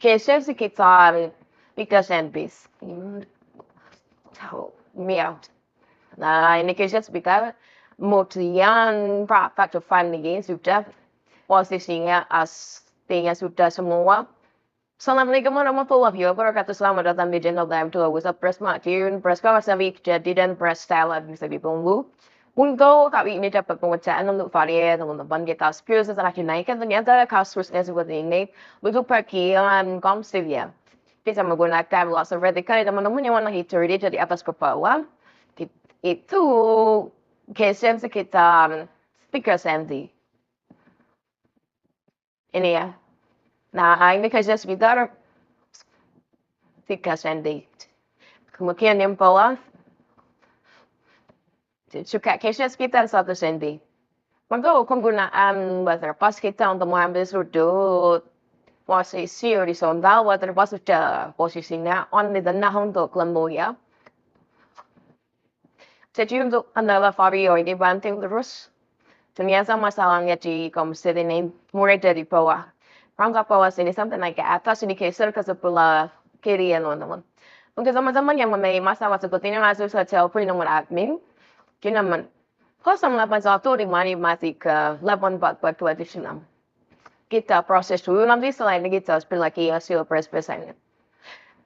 Kaysa sekitar 3 bis. Meow. Nah, ini kaysa sekitar kemudian Pak depan ini sudah posisinya tinggal sudah semua. Assalamualaikum warahmatullahi wabarakatuh. Selamat datang di channel TM2. Usaha press Madiun, press kawasan jadi dan press style bisa ditunggu. Untuk kali ini dapat pemecaan untuk varian teman-teman kita spill setelah dinaikkan ternyata kasusnya seperti ini untuk bagian komstilnya bisa menggunakan laser vertikal teman-teman yang warna hijau ini dari atas ke bawah itu case sekitar 3 cm ini ya. Nah ini case sekitar 3 cm. Kemudian yang bawah juga case-nya sekitar 1 cm. Maka penggunaan waterpass kita untuk mengambil sudut posisi horizontal, waterpass sudah posisinya on di tengah untuk lembu ya. Jadi untuk kendala vario ini banting terus. Ternyata masalahnya di komstil ini mulai dari bawah. Rangka bawah sini sampai naik ke atas, ini geser ke sebelah kiri ya teman-teman. Untuk teman-teman yang memiliki masalah seperti ini langsung saja hubungi nomor admin. Di nomor 08155384276. Kita proses dulu nanti selain ini kita spill lagi hasil press-pressannya.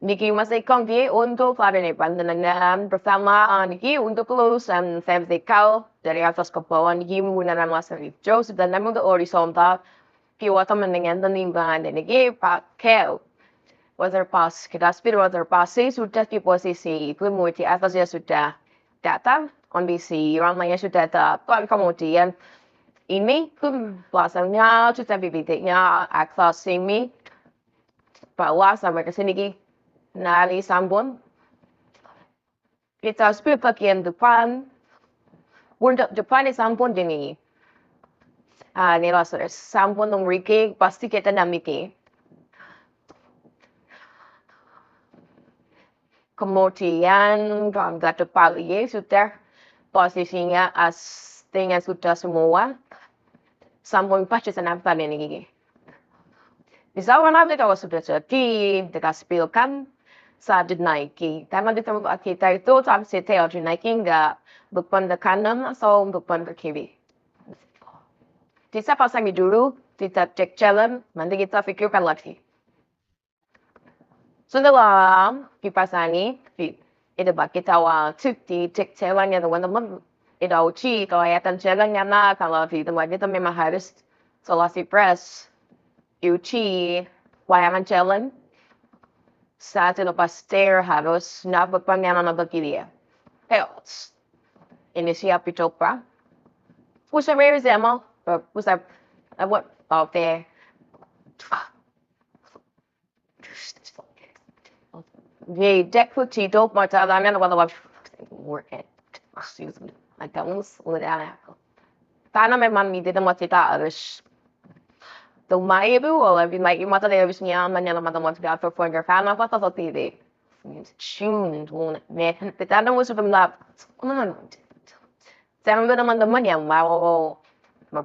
Niki masih konfi untuk varian pandangan pertama Niki untuk lulusan vertikal dari atas ke bawah Niki menggunakan laser hijau sedangkan untuk horizontal kita mendingan penimbangan dan Niki pakai waterpass. Kita spill waterpass sudah di posisi kemudian di atasnya sudah datang kondisi rantainya sudah dapat kemudian ini lasernya sudah bibitnya atas sini bawah sampai ke sini nari sambun kita spill bagian depan untuk depan ini sambun ini ini laser sambun memiliki pasti kita namiki kemudian rangka depan ini sudah posisinya aslinya sudah semua sambung pas senampan ini gigi. Bisa nanti kalau sudah jadi kita spillkan saat dinaiki. Karena di tempat kita itu saat setel dinaiki nggak beban ke kanan atau beban ke kiri. Bisa pasang dulu, kita cek jalan, nanti kita pikirkan lagi. Setelah dipasangi, itu kita cek jalannya teman-teman. Itu uji kelihatan jalannya nah kalau di tempat kita memang harus isolasi press. Uji layangan jalan. Saat lepas stair harus beban yang mana begini ya. Ini siap dicoba. Pusat bersama, pusat what out there. Jadi dek putih dok masalahnya kalau work it. Agamos udah. Karena memang di tempat kita harus tumai itu, lebih baik mata dia harus nyaman yang teman-teman sudah perform karena apa atau tidak. Kita ada musuh pembalap. Saya ambil teman-teman yang mau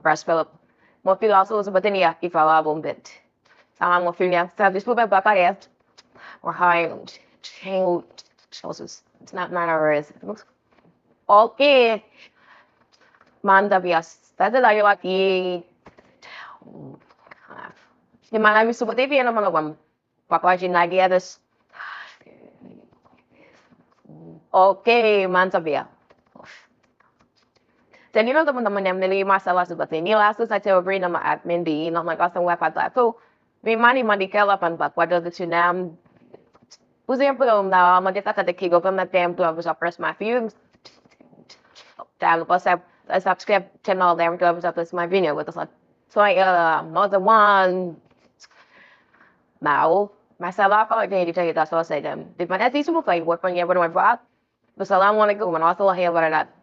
press Velg. Mobil langsung seperti ini ya, Ivala Bombit. Sama mobilnya, servis pun bakar ya. Wahai, it's not matters. Oke, mantap ya. Tadi lagi gimana bisa seperti ini teman-teman? Papain lagi atas. Oke, mantap ya. Jadi teman-teman yang memiliki masalah seperti ini langsung saja beri nama admin di nomor 081 55384 Usaha belum tahu kita tadi kita TM2 bisa press my views. Jangan lupa subscribe channel TM2 bisa press my video. Saya another one. Mau masalah apa ini kita selesai dan terima kasih semua buat yang bermanfaat. Wassalamualaikum warahmatullahi wabarakatuh.